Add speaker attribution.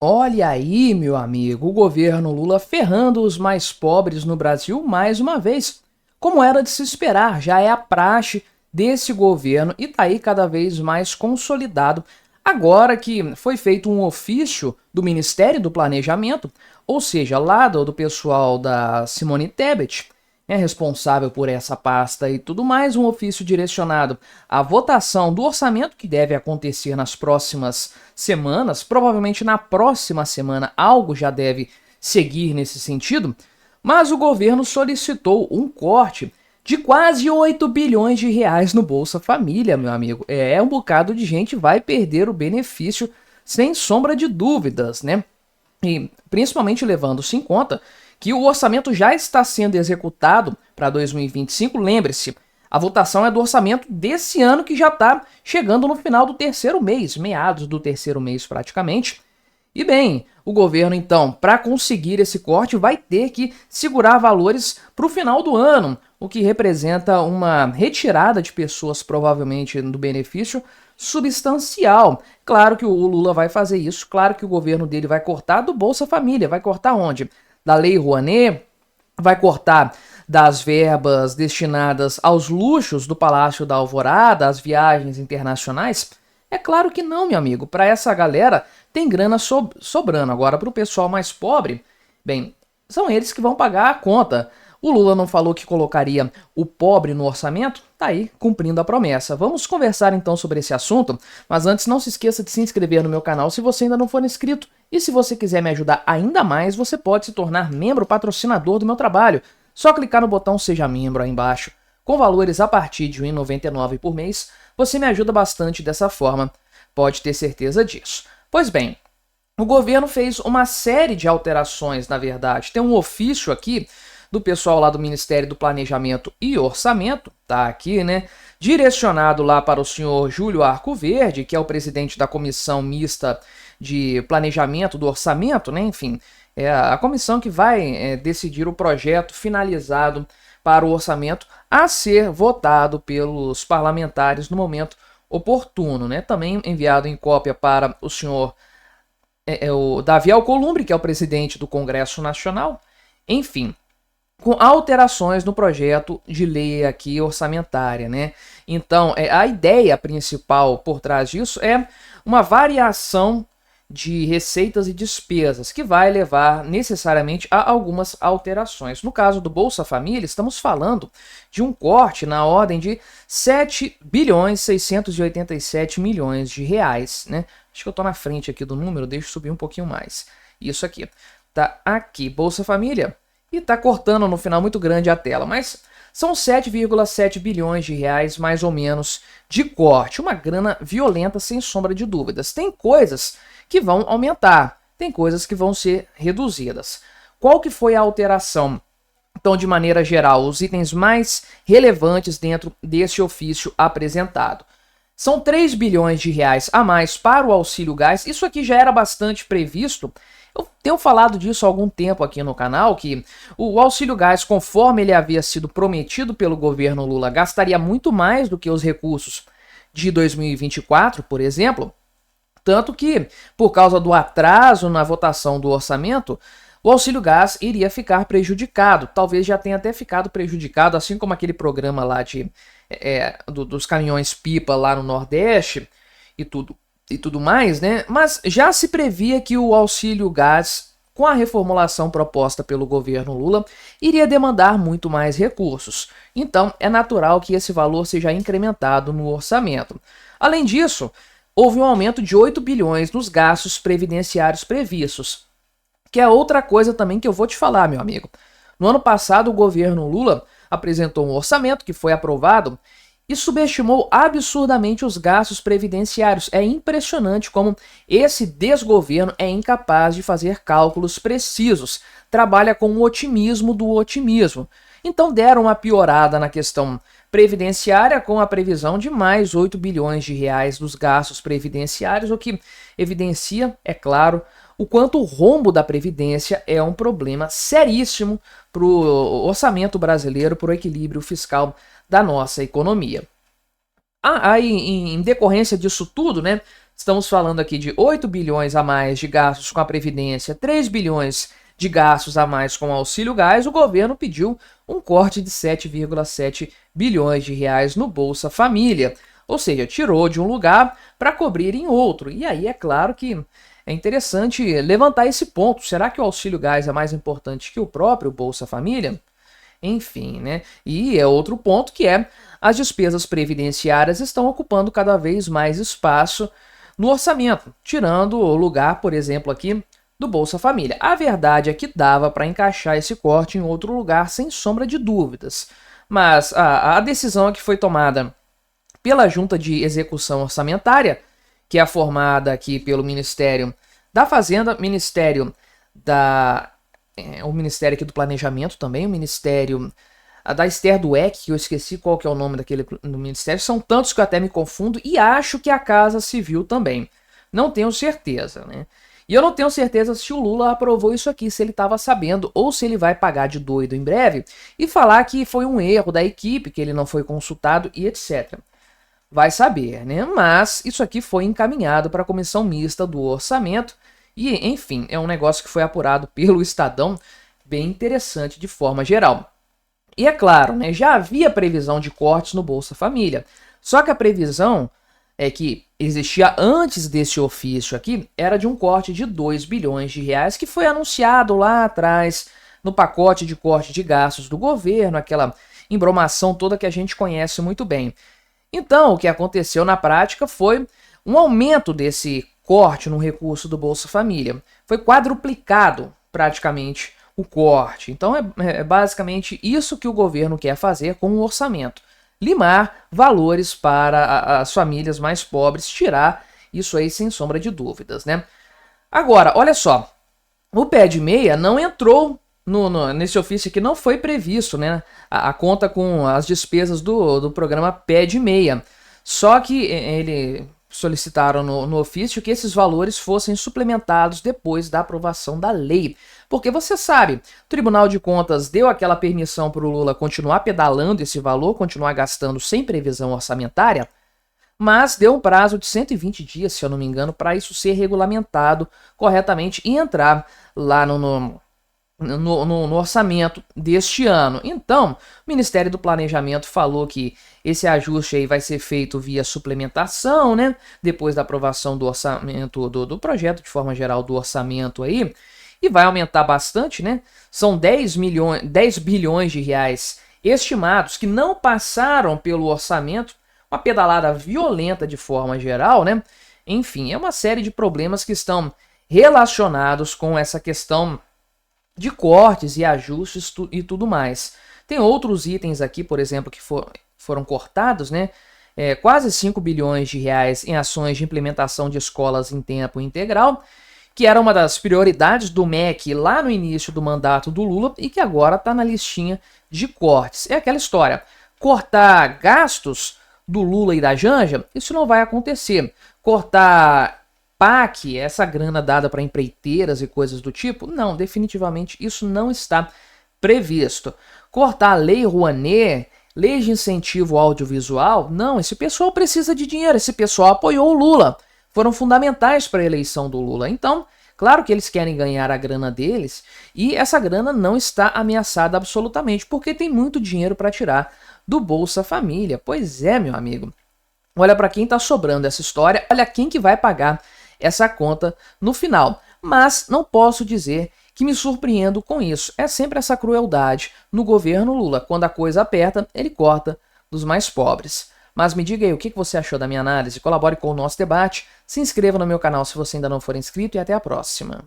Speaker 1: Olha aí, meu amigo, o governo Lula ferrando os mais pobres no Brasil mais uma vez. Como era de se esperar, já é a praxe desse governo e tá aí cada vez mais consolidado. Agora que foi feito um ofício do Ministério do Planejamento, ou seja, lá do pessoal da Simone Tebet, responsável por essa pasta e tudo mais, um ofício direcionado à votação do orçamento que deve acontecer nas próximas semanas, provavelmente na próxima semana algo já deve seguir nesse sentido, mas o governo solicitou um corte de quase 8 bilhões de reais no Bolsa Família, meu amigo. Um bocado de gente vai perder o benefício sem sombra de dúvidas, né? E principalmente levando-se em conta que o orçamento já está sendo executado para 2025. Lembre-se, a votação é do orçamento desse ano que já está chegando no final do terceiro mês, meados do terceiro mês praticamente. E bem, o governo então, para conseguir esse corte, vai ter que segurar valores para o final do ano, o que representa uma retirada de pessoas provavelmente do benefício substancial. Claro que o Lula vai fazer isso, claro que o governo dele vai cortar do Bolsa Família, vai cortar onde? Da Lei Rouanet, vai cortar das verbas destinadas aos luxos do Palácio da Alvorada, às viagens internacionais? É claro que não, meu amigo. Para essa galera tem grana sobrando. Agora, para o pessoal mais pobre, bem, são eles que vão pagar a conta. O Lula não falou que colocaria o pobre no orçamento? Tá aí, cumprindo a promessa. Vamos conversar então sobre esse assunto, mas antes não se esqueça de se inscrever no meu canal se você ainda não for inscrito. E se você quiser me ajudar ainda mais, você pode se tornar membro patrocinador do meu trabalho. Só clicar no botão Seja Membro aí embaixo. Com valores a partir de R$ 1,99 por mês, você me ajuda bastante dessa forma. Pode ter certeza disso. Pois bem, o governo fez uma série de alterações, na verdade. Tem um ofício aqui do pessoal lá do Ministério do Planejamento e Orçamento, tá aqui, né? Direcionado lá para o senhor Júlio Arcoverde, que é o presidente da Comissão Mista de Planejamento do Orçamento, né? Enfim, é a comissão que vai decidir o projeto finalizado para o orçamento a ser votado pelos parlamentares no momento oportuno, né? Também enviado em cópia para o senhor o Davi Alcolumbre, que é o presidente do Congresso Nacional. Enfim, com alterações no projeto de lei aqui orçamentária, né? Então, a ideia principal por trás disso é uma variação de receitas e despesas, que vai levar necessariamente a algumas alterações. No caso do Bolsa Família, estamos falando de um corte na ordem de 7 bilhões 687 milhões de reais, né? Acho que eu estou na frente aqui do número, deixa eu subir um pouquinho mais. Isso aqui, tá aqui, Bolsa Família, e tá cortando no final muito grande a tela, mas são 7,7 bilhões de reais, mais ou menos, de corte. Uma grana violenta, sem sombra de dúvidas. Tem coisas que vão aumentar, tem coisas que vão ser reduzidas. Qual que foi a alteração? Então, de maneira geral, os itens mais relevantes dentro desse ofício apresentado. São 3 bilhões de reais a mais para o auxílio gás. Isso aqui já era bastante previsto. Eu tenho falado disso há algum tempo aqui no canal, que o auxílio gás, conforme ele havia sido prometido pelo governo Lula, gastaria muito mais do que os recursos de 2024, por exemplo. Tanto que, por causa do atraso na votação do orçamento, o auxílio gás iria ficar prejudicado. Talvez já tenha até ficado prejudicado, assim como aquele programa lá dos caminhões-pipa lá no Nordeste e tudo mais, né? Mas já se previa que o auxílio gás, com a reformulação proposta pelo governo Lula, iria demandar muito mais recursos. Então, é natural que esse valor seja incrementado no orçamento. Além disso, houve um aumento de 8 bilhões nos gastos previdenciários previstos, que é outra coisa também que eu vou te falar, meu amigo. No ano passado, o governo Lula apresentou um orçamento que foi aprovado e subestimou absurdamente os gastos previdenciários. É impressionante como esse desgoverno é incapaz de fazer cálculos precisos, trabalha com o otimismo do otimismo. Então deram uma piorada na questão previdenciária com a previsão de mais 8 bilhões de reais dos gastos previdenciários, o que evidencia, é claro, o quanto o rombo da Previdência é um problema seríssimo para o orçamento brasileiro, para o equilíbrio fiscal da nossa economia. Aí, em decorrência disso tudo, né, Estamos falando aqui de 8 bilhões a mais de gastos com a Previdência, 3 bilhões de gastos a mais com o auxílio gás. O governo pediu um corte de 7,7 bilhões de reais no Bolsa Família. Ou seja, tirou de um lugar para cobrir em outro. E aí é claro que é interessante levantar esse ponto. Será que o auxílio gás é mais importante que o próprio Bolsa Família? Enfim, né? E é outro ponto que é as despesas previdenciárias estão ocupando cada vez mais espaço no orçamento, tirando o lugar, por exemplo, aqui do Bolsa Família. A verdade é que dava para encaixar esse corte em outro lugar, sem sombra de dúvidas. Mas a decisão que foi tomada pela Junta de Execução Orçamentária, que é formada aqui pelo Ministério da Fazenda, o Ministério aqui do Planejamento também, o Ministério da Esther Dweck, que eu esqueci qual que é o nome do ministério, são tantos que eu até me confundo, e acho que a Casa Civil também. Não tenho certeza, né? E eu não tenho certeza se o Lula aprovou isso aqui, se ele estava sabendo, ou se ele vai pagar de doido em breve e falar que foi um erro da equipe, que ele não foi consultado e etc. Vai saber, né? Mas isso aqui foi encaminhado para a Comissão Mista do Orçamento e, enfim, é um negócio que foi apurado pelo Estadão, bem interessante de forma geral. E é claro, né, já havia previsão de cortes no Bolsa Família, só que a previsão que existia antes desse ofício aqui era de um corte de 2 bilhões de reais que foi anunciado lá atrás no pacote de corte de gastos do governo, aquela embromação toda que a gente conhece muito bem. Então, o que aconteceu na prática foi um aumento desse corte no recurso do Bolsa Família. Foi quadruplicado praticamente o corte. Então é basicamente isso que o governo quer fazer com o orçamento. Limar valores para as famílias mais pobres, tirar isso aí sem sombra de dúvidas, né? Agora, olha só, o pé de meia não entrou nesse ofício aqui, não foi previsto, né? A conta com as despesas do programa pé de meia. Só que ele solicitaram no ofício que esses valores fossem suplementados depois da aprovação da lei. Porque você sabe, o Tribunal de Contas deu aquela permissão para o Lula continuar pedalando esse valor, continuar gastando sem previsão orçamentária, mas deu um prazo de 120 dias, se eu não me engano, para isso ser regulamentado corretamente e entrar lá no orçamento deste ano. Então, o Ministério do Planejamento falou que esse ajuste aí vai ser feito via suplementação, né? Depois da aprovação do orçamento, do projeto de forma geral do orçamento aí, e vai aumentar bastante, né? São 10 bilhões de reais estimados que não passaram pelo orçamento, uma pedalada violenta de forma geral, né? Enfim, é uma série de problemas que estão relacionados com essa questão de cortes e ajustes e tudo mais. Tem outros itens aqui, por exemplo, que foram cortados, né? Quase 5 bilhões de reais em ações de implementação de escolas em tempo integral, que era uma das prioridades do MEC lá no início do mandato do Lula e que agora está na listinha de cortes. É aquela história, cortar gastos do Lula e da Janja, isso não vai acontecer. Cortar PAC, essa grana dada para empreiteiras e coisas do tipo, não, definitivamente isso não está previsto. Cortar a Lei Rouanet, lei de incentivo audiovisual, não, esse pessoal precisa de dinheiro, esse pessoal apoiou o Lula, foram fundamentais para a eleição do Lula. Então, claro que eles querem ganhar a grana deles e essa grana não está ameaçada absolutamente, porque tem muito dinheiro para tirar do Bolsa Família. Pois é, meu amigo. Olha para quem está sobrando essa história, olha quem que vai pagar essa conta no final. Mas não posso dizer que me surpreendo com isso. É sempre essa crueldade no governo Lula. Quando a coisa aperta, ele corta dos mais pobres. Mas me diga aí o que você achou da minha análise, colabore com o nosso debate, se inscreva no meu canal se você ainda não for inscrito e até a próxima.